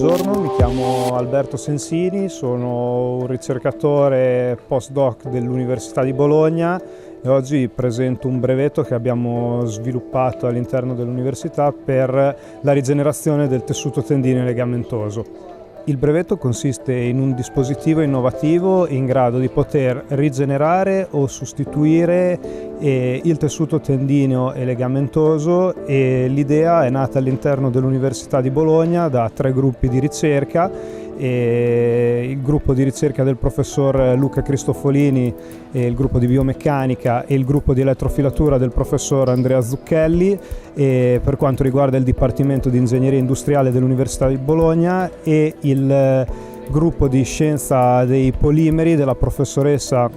Buongiorno, mi chiamo Alberto Sensini, sono un ricercatore postdoc dell'Università di Bologna e oggi presento un brevetto che abbiamo sviluppato all'interno dell'università per la rigenerazione del tessuto tendineo legamentoso. Il brevetto consiste in un dispositivo innovativo in grado di poter rigenerare o sostituire il tessuto tendineo e legamentoso, e l'idea è nata all'interno dell'Università di Bologna da 3 gruppi di ricerca. Il gruppo di ricerca del professor Luca Cristofolini, il gruppo di biomeccanica e il gruppo di elettrofilatura del professor Andrea Zucchelli, per quanto riguarda il Dipartimento di Ingegneria Industriale dell'Università di Bologna, e il gruppo di scienza dei polimeri della professoressa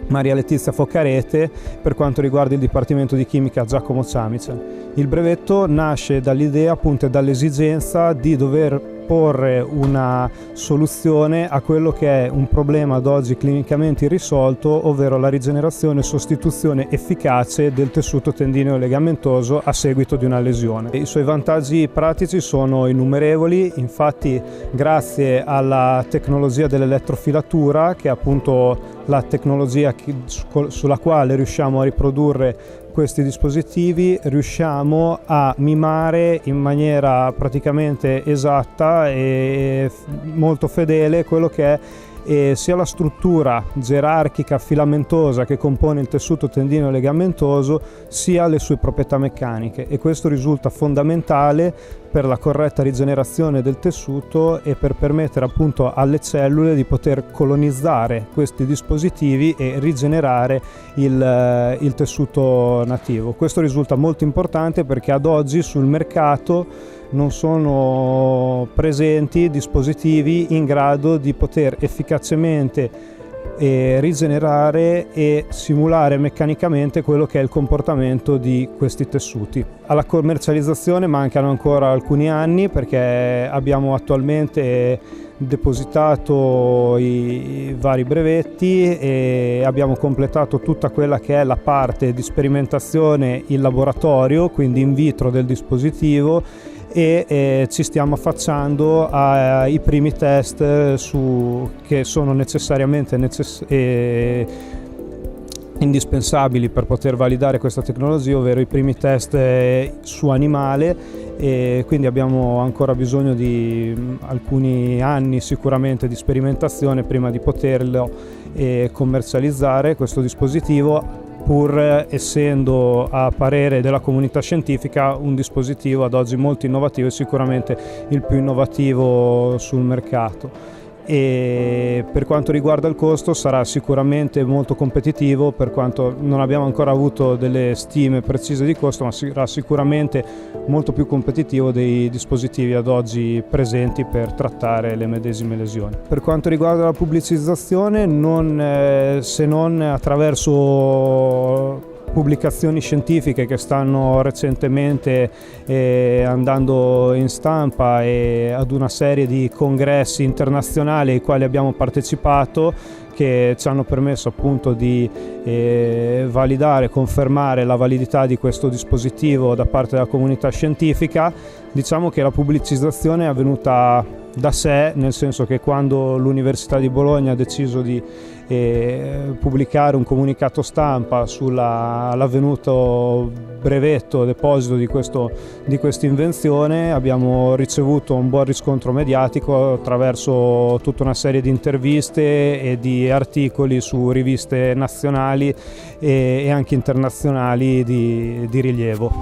Maria Letizia Foccarete, per quanto riguarda il Dipartimento di Chimica Giacomo Ciamicen. Il brevetto nasce dall'idea, appunto, e dall'esigenza di dover porre una soluzione a quello che è un problema ad oggi clinicamente irrisolto, ovvero la rigenerazione e sostituzione efficace del tessuto tendineo legamentoso a seguito di una lesione. I suoi vantaggi pratici sono innumerevoli. Infatti, grazie alla tecnologia dell'elettrofilatura, che è appunto la tecnologia sulla quale riusciamo a riprodurre questi dispositivi, riusciamo a mimare in maniera praticamente esatta e molto fedele quello che è sia la struttura gerarchica filamentosa che compone il tessuto tendineo legamentoso, sia le sue proprietà meccaniche, e questo risulta fondamentale per la corretta rigenerazione del tessuto e per permettere appunto alle cellule di poter colonizzare questi dispositivi e rigenerare il tessuto nativo. Questo risulta molto importante perché ad oggi sul mercato non sono presenti dispositivi in grado di poter efficacemente rigenerare e simulare meccanicamente quello che è il comportamento di questi tessuti. Alla commercializzazione mancano ancora alcuni anni, perché abbiamo attualmente depositato i vari brevetti e abbiamo completato tutta quella che è la parte di sperimentazione in laboratorio, quindi in vitro del dispositivo, e ci stiamo affacciando ai primi test che sono necessariamente indispensabili per poter validare questa tecnologia, ovvero i primi test su animale, e quindi abbiamo ancora bisogno di alcuni anni sicuramente di sperimentazione prima di poterlo commercializzare questo dispositivo, pur essendo, a parere della comunità scientifica, un dispositivo ad oggi molto innovativo e sicuramente il più innovativo sul mercato. E per quanto riguarda il costo sarà sicuramente molto competitivo, per quanto non abbiamo ancora avuto delle stime precise di costo, ma sarà sicuramente molto più competitivo dei dispositivi ad oggi presenti per trattare le medesime lesioni. Per quanto riguarda la pubblicizzazione, se non attraverso pubblicazioni scientifiche che stanno recentemente andando in stampa, e ad una serie di congressi internazionali ai quali abbiamo partecipato, che ci hanno permesso appunto di validare, confermare la validità di questo dispositivo da parte della comunità scientifica. Diciamo che la pubblicizzazione è avvenuta da sé, nel senso che quando l'Università di Bologna ha deciso di pubblicare un comunicato stampa sull'avvenuto brevetto deposito di questa invenzione, abbiamo ricevuto un buon riscontro mediatico attraverso tutta una serie di interviste e di articoli su riviste nazionali e anche internazionali di rilievo.